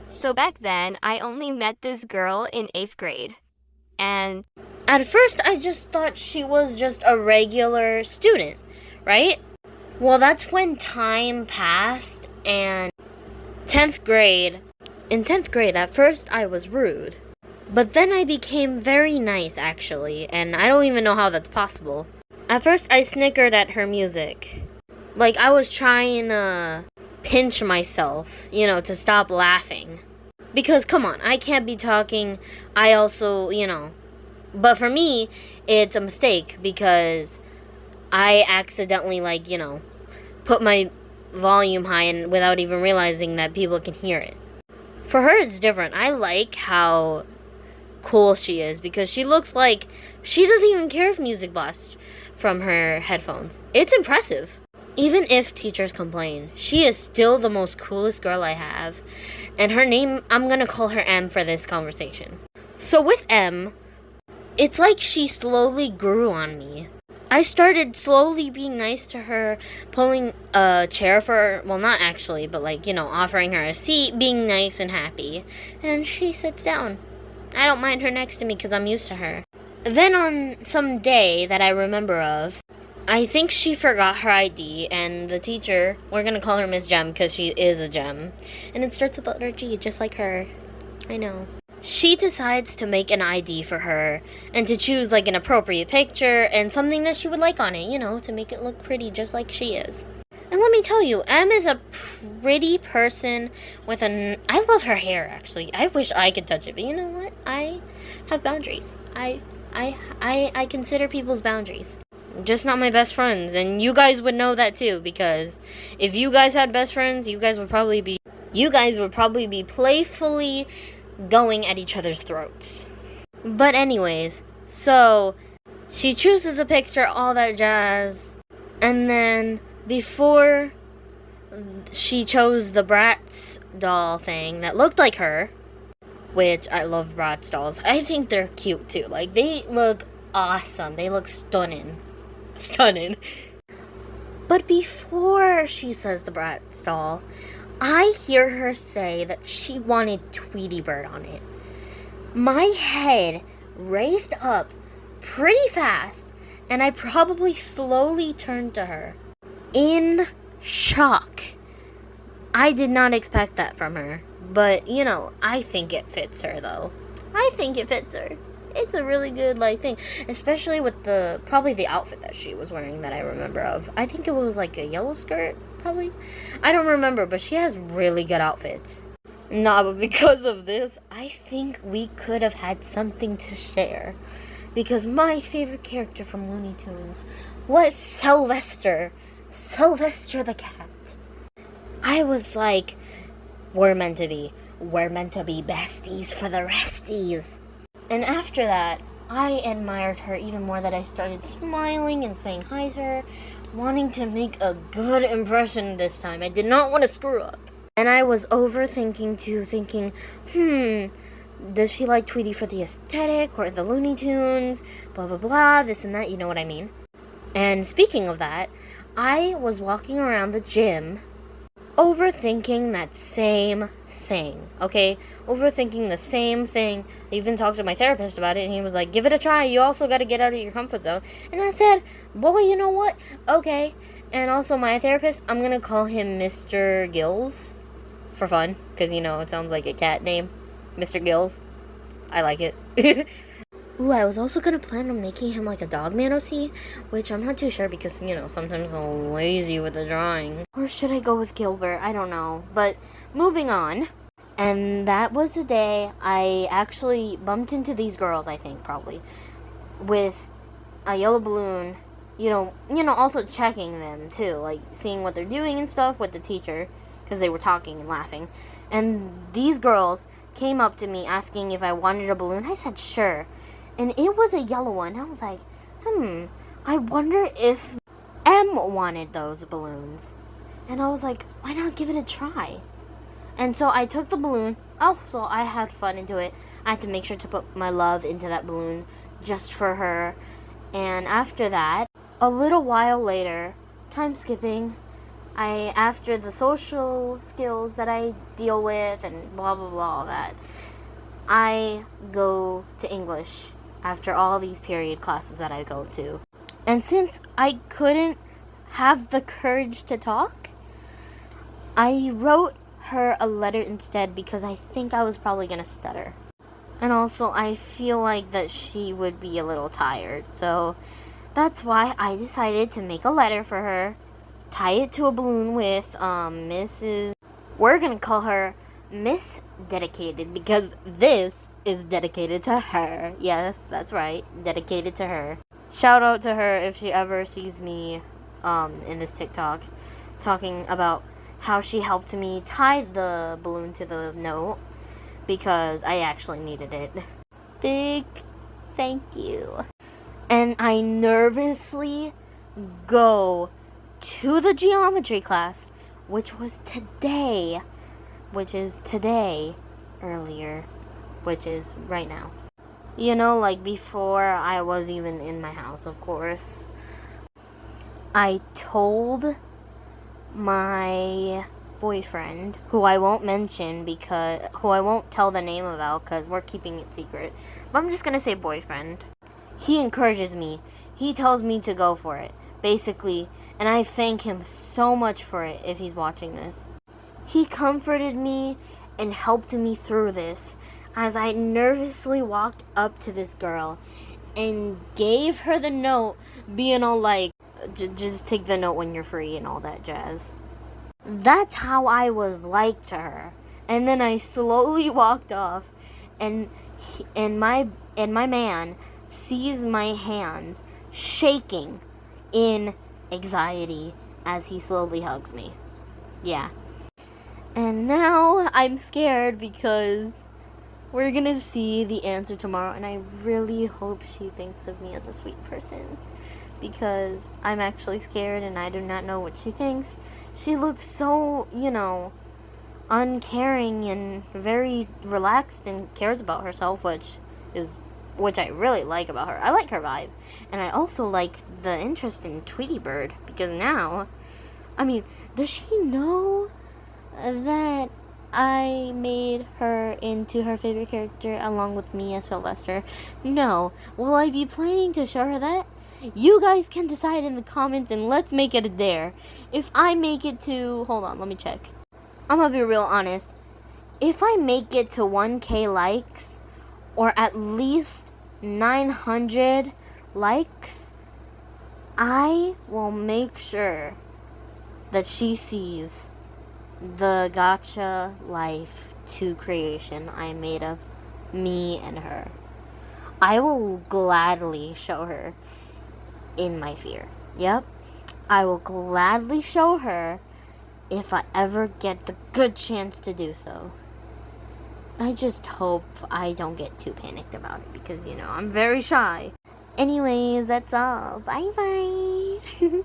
So back then, I only met this girl in 8th grade. And At first, I just thought she was just a regular student, right? Well, that's when time passed, and 10th grade. In 10th grade, at first, I was rude. But then I became very nice, actually, and I don't even know how that's possible. At first, I snickered at her music. Like, I was trying to pinch myself, to stop laughing. Because, come on, I can't be talking. I also, But for me, it's a mistake because I accidentally, put my volume high and without even realizing that people can hear it. For her, it's different. I like how cool she is because she looks like she doesn't even care if music blasts from her headphones. It's impressive. Even if teachers complain, she is still the most coolest girl I have. And her name, I'm gonna call her M for this conversation. So with M, it's like she slowly grew on me. I started slowly being nice to her, pulling a chair for her. Well, not actually, but offering her a seat, being nice and happy. And she sits down. I don't mind her next to me because I'm used to her. Then on some day that I remember of, I think she forgot her ID, and the teacher, we're gonna call her Miss Gem because she is a gem, and it starts with the letter G, just like her. I know. She decides to make an ID for her and to choose an appropriate picture and something that she would like on it, to make it look pretty just like she is. And let me tell you, M is a pretty person with I love her hair, actually. I wish I could touch it, but you know what? I have boundaries. I consider people's boundaries. Just not my best friends, and you guys would know that too, because if you guys had best friends, you guys would probably be playfully going at each other's throats. But anyways, so she chooses a picture, all that jazz, and then before she chose the Bratz doll thing that looked like her, which I love Bratz dolls. I think they're cute too. They look awesome. They look stunning. Stunning. But before she says the Bratz doll, I hear her say that she wanted Tweety Bird on it. My head raised up pretty fast, and I probably slowly turned to her in shock. I did not expect that from her, but I think it fits her though. I think it fits her. It's a really good thing, especially with probably the outfit that she was wearing that I remember of. I think it was a yellow skirt, probably. I don't remember, but she has really good outfits. Nah, but because of this, I think we could have had something to share. Because my favorite character from Looney Tunes was Sylvester. Sylvester the cat. I was like, we're meant to be. We're meant to be besties for the resties. And after that, I admired her even more, that I started smiling and saying hi to her, wanting to make a good impression this time. I did not want to screw up. And I was overthinking too, thinking, does she like Tweety for the aesthetic or the Looney Tunes? Blah, blah, blah, this and that, you know what I mean. And speaking of that, I was walking around the gym overthinking that same thing, okay? Overthinking the same thing. I even talked to my therapist about it, and he was like, give it a try. You also got to get out of your comfort zone. And I said, boy, you know what? Okay. And also my therapist, I'm going to call him Mr. Gills for fun, because, it sounds like a cat name. Mr. Gills. I like it. Ooh, I was also going to plan on making him a Dogman OC, which I'm not too sure because, sometimes I'm lazy with the drawing. Or should I go with Gilbert? I don't know. But moving on. And that was the day I actually bumped into these girls, I think, probably, with a yellow balloon, also checking them, too, seeing what they're doing and stuff with the teacher, because they were talking and laughing. And these girls came up to me asking if I wanted a balloon. I said, sure. And it was a yellow one. I was like, I wonder if M wanted those balloons. And I was like, why not give it a try? And so I took the balloon. Oh, so I had fun into it. I had to make sure to put my love into that balloon just for her. And after that, a little while later, time skipping, after the social skills that I deal with and blah blah blah, all that, I go to English after all these period classes that I go to. And since I couldn't have the courage to talk, I wrote her a letter instead because I think I was probably gonna stutter. And also, I feel like that she would be a little tired, so that's why I decided to make a letter for her, tie it to a balloon with Mrs. We're gonna call her Miss Dedicated because this is dedicated to her. Yes, that's right, dedicated to her. Shout out to her if she ever sees me in this TikTok talking about how she helped me tie the balloon to the note because I actually needed it. Big thank you. And I nervously go to the geometry class, which was today, earlier, which is right now. You know, like before I was even in my house, of course. I told my boyfriend, who I won't tell the name about because we're keeping it secret, but I'm just gonna say boyfriend. He encourages me. He tells me to go for it, basically, and I thank him so much for it if he's watching this. He comforted me and helped me through this as I nervously walked up to this girl and gave her the note, being all like, just take the note when you're free and all that jazz. That's how I was like to her. And then I slowly walked off, and my man sees my hands shaking in anxiety as he slowly hugs me. Yeah. And now I'm scared because we're gonna see the answer tomorrow, and I really hope she thinks of me as a sweet person because I'm actually scared and I do not know what she thinks. She looks so, uncaring and very relaxed and cares about herself, which I really like about her. I like her vibe. And I also like the interest in Tweety Bird because now, does she know that I made her into her favorite character along with me as Sylvester? No. Will I be planning to show her that? You guys can decide in the comments and let's make it a dare. If I make it to... Hold on, let me check. I'm gonna be real honest. If I make it to 1K likes, or at least 900 likes, I will make sure that she sees the Gacha Life 2 creation I made of me and her. I will gladly show her in my fear. Yep. I will gladly show her if I ever get the good chance to do so. I just hope I don't get too panicked about it because, I'm very shy. Anyways, that's all. Bye bye.